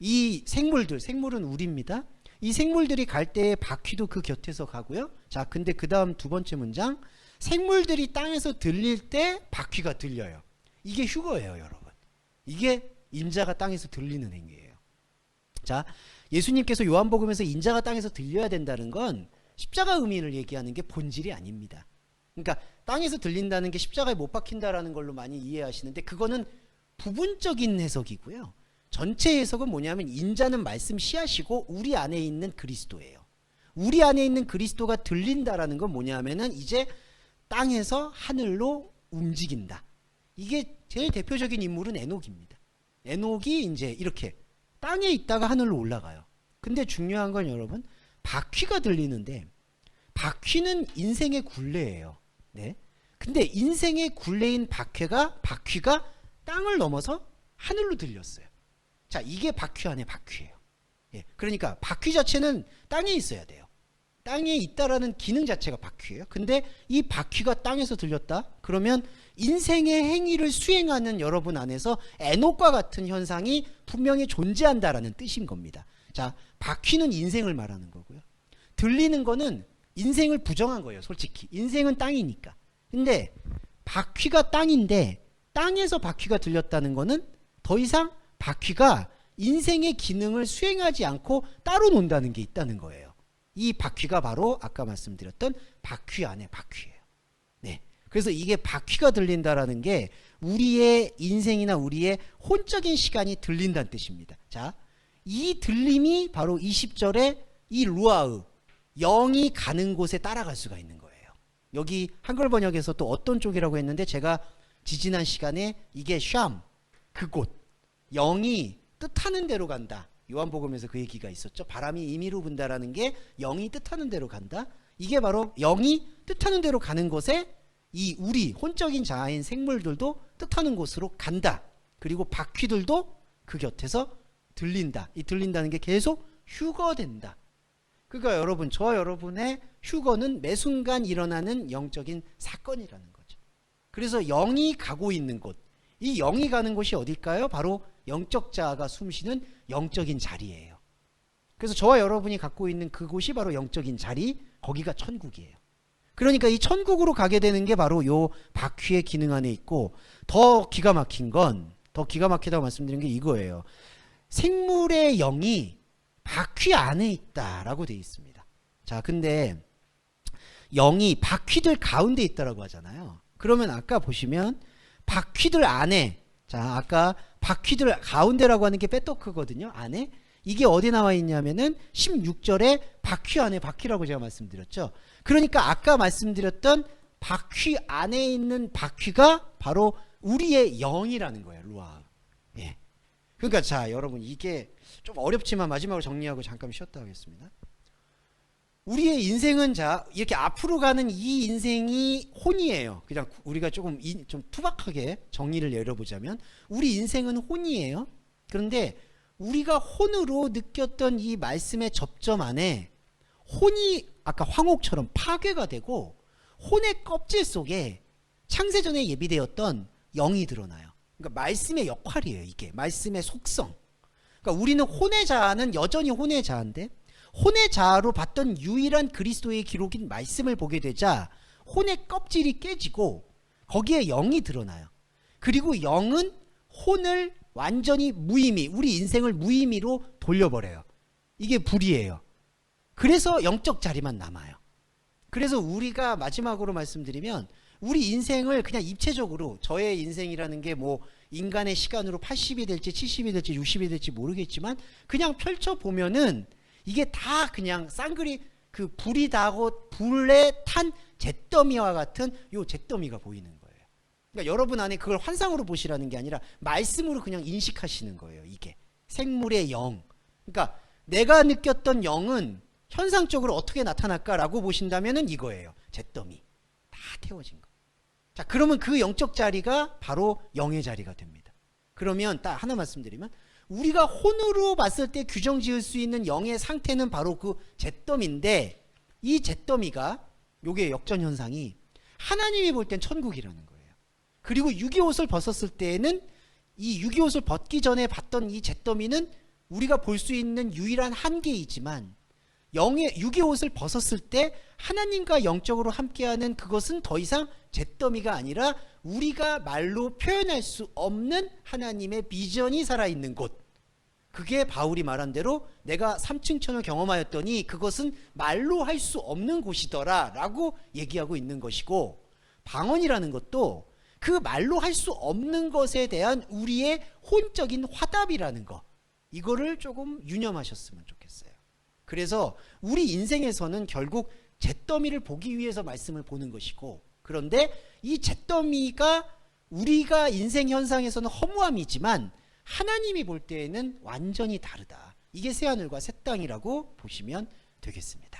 이 생물은 우리입니다. 이 생물들이 갈 때에 바퀴도 그 곁에서 가고요. 자, 근데 그 다음 두 번째 문장, 생물들이 땅에서 들릴 때 바퀴가 들려요. 이게 휴거예요, 여러분. 이게 인자가 땅에서 들리는 행위예요. 자, 예수님께서 요한복음에서 인자가 땅에서 들려야 된다는 건 십자가 의미를 얘기하는 게 본질이 아닙니다. 그러니까 땅에서 들린다는 게 십자가에 못 박힌다라는 걸로 많이 이해하시는데, 그거는 부분적인 해석이고요. 전체 해석은 뭐냐면 인자는 말씀 씨앗이고 우리 안에 있는 그리스도예요. 우리 안에 있는 그리스도가 들린다라는 건 뭐냐면은 이제 땅에서 하늘로 움직인다. 이게 제일 대표적인 인물은 에녹입니다. 에녹이 이제 이렇게 땅에 있다가 하늘로 올라가요. 근데 중요한 건 여러분, 바퀴가 들리는데 바퀴는 인생의 굴레예요. 네. 근데 인생의 굴레인 바퀴가 땅을 넘어서 하늘로 들렸어요. 자, 이게 바퀴 안에 바퀴예요. 예. 그러니까 바퀴 자체는 땅에 있어야 돼요. 땅에 있다라는 기능 자체가 바퀴예요. 근데 이 바퀴가 땅에서 들렸다? 그러면 인생의 행위를 수행하는 여러분 안에서 에녹과 같은 현상이 분명히 존재한다라는 뜻인 겁니다. 자, 바퀴는 인생을 말하는 거고요. 들리는 거는 인생을 부정한 거예요, 솔직히. 인생은 땅이니까. 근데 바퀴가 땅인데 땅에서 바퀴가 들렸다는 거는 더 이상 바퀴가 인생의 기능을 수행하지 않고 따로 논다는 게 있다는 거예요. 이 바퀴가 바로 아까 말씀드렸던 바퀴 안에 바퀴예요. 네. 그래서 이게 바퀴가 들린다라는 게 우리의 인생이나 우리의 혼적인 시간이 들린다는 뜻입니다. 자, 이 들림이 바로 20절에 이 루아흐, 영이 가는 곳에 따라갈 수가 있는 거예요. 여기 한글 번역에서 또 어떤 쪽이라고 했는데, 제가 지지난 시간에 이게 샴, 그곳, 영이 뜻하는 대로 간다. 요한복음에서 그 얘기가 있었죠. 바람이 임의로 분다라는 게 영이 뜻하는 대로 간다. 이게 바로 영이 뜻하는 대로 가는 곳에 이 우리 혼적인 자아인 생물들도 뜻하는 곳으로 간다. 그리고 바퀴들도 그 곁에서 들린다. 이 들린다는 게 계속 휴거된다. 그러니까 여러분, 저와 여러분의 휴거는 매 순간 일어나는 영적인 사건이라는 거죠. 그래서 영이 가고 있는 곳, 이 영이 가는 곳이 어딜까요? 바로 영적 자아가 숨쉬는 영적인 자리예요. 그래서 저와 여러분이 갖고 있는 그곳이 바로 영적인 자리, 거기가 천국이에요. 그러니까 이 천국으로 가게 되는 게 바로 요 바퀴의 기능 안에 있고, 더 기가 막히다고 말씀드린 게 이거예요. 생물의 영이 바퀴 안에 있다라고 되어 있습니다. 자, 근데 영이 바퀴들 가운데 있다라고 하잖아요. 그러면 아까 보시면 바퀴들 안에, 자, 아까 바퀴들 가운데라고 하는 게 빼토크거든요. 안에. 이게 어디 나와 있냐면은 16절에 바퀴 안에 바퀴라고 제가 말씀드렸죠. 그러니까 아까 말씀드렸던 바퀴 안에 있는 바퀴가 바로 우리의 영이라는 거예요. 루아. 예. 그러니까 자, 여러분, 이게 좀 어렵지만 마지막으로 정리하고 잠깐 쉬었다 하겠습니다. 우리의 인생은, 자, 이렇게 앞으로 가는 이 인생이 혼이에요. 그냥 우리가 좀 투박하게 정리를 내려보자면 우리 인생은 혼이에요. 그런데 우리가 혼으로 느꼈던 이 말씀의 접점 안에 혼이 아까 황옥처럼 파괴가 되고 혼의 껍질 속에 창세전에 예비되었던 영이 드러나요. 그러니까 말씀의 역할이에요. 이게 말씀의 속성. 그러니까 우리는 혼의 자아는 여전히 혼의 자아인데, 혼의 자아로 봤던 유일한 그리스도의 기록인 말씀을 보게 되자 혼의 껍질이 깨지고 거기에 영이 드러나요. 그리고 영은 혼을 완전히 무의미, 우리 인생을 무의미로 돌려버려요. 이게 불이에요. 그래서 영적 자리만 남아요. 그래서 우리가 마지막으로 말씀드리면, 우리 인생을 그냥 입체적으로, 저의 인생이라는 게 뭐 인간의 시간으로 80이 될지 70이 될지 60이 될지 모르겠지만, 그냥 펼쳐보면은 이게 다 그냥 쌍그리, 그 불이 나고 불에 탄 잿더미와 같은 요 잿더미가 보이는 거예요. 그러니까 여러분 안에 그걸 환상으로 보시라는 게 아니라 말씀으로 그냥 인식하시는 거예요. 이게 생물의 영. 그러니까 내가 느꼈던 영은 현상적으로 어떻게 나타날까라고 보신다면은 이거예요. 잿더미 다 태워진 거. 자, 그러면 그 영적 자리가 바로 영의 자리가 됩니다. 그러면 딱 하나 말씀드리면, 우리가 혼으로 봤을 때 규정 지을 수 있는 영의 상태는 바로 그 잿더미인데, 이 잿더미가, 요게 역전 현상이 하나님이 볼 땐 천국이라는 거예요. 그리고 유기옷을 벗었을 때에는 이 유기옷을 벗기 전에 봤던 이 잿더미는 우리가 볼 수 있는 유일한 한계이지만 육의 옷을 벗었을 때 하나님과 영적으로 함께하는 그것은 더 이상 잿더미가 아니라 우리가 말로 표현할 수 없는 하나님의 비전이 살아있는 곳. 그게 바울이 말한 대로 내가 삼층천을 경험하였더니 그것은 말로 할 수 없는 곳이더라 라고 얘기하고 있는 것이고, 방언이라는 것도 그 말로 할 수 없는 것에 대한 우리의 혼적인 화답이라는 거, 이거를 조금 유념하셨으면 좋겠어요. 그래서 우리 인생에서는 결국 잿더미를 보기 위해서 말씀을 보는 것이고, 그런데 이 잿더미가 우리가 인생 현상에서는 허무함이지만 하나님이 볼 때에는 완전히 다르다. 이게 새하늘과 새 땅이라고 보시면 되겠습니다.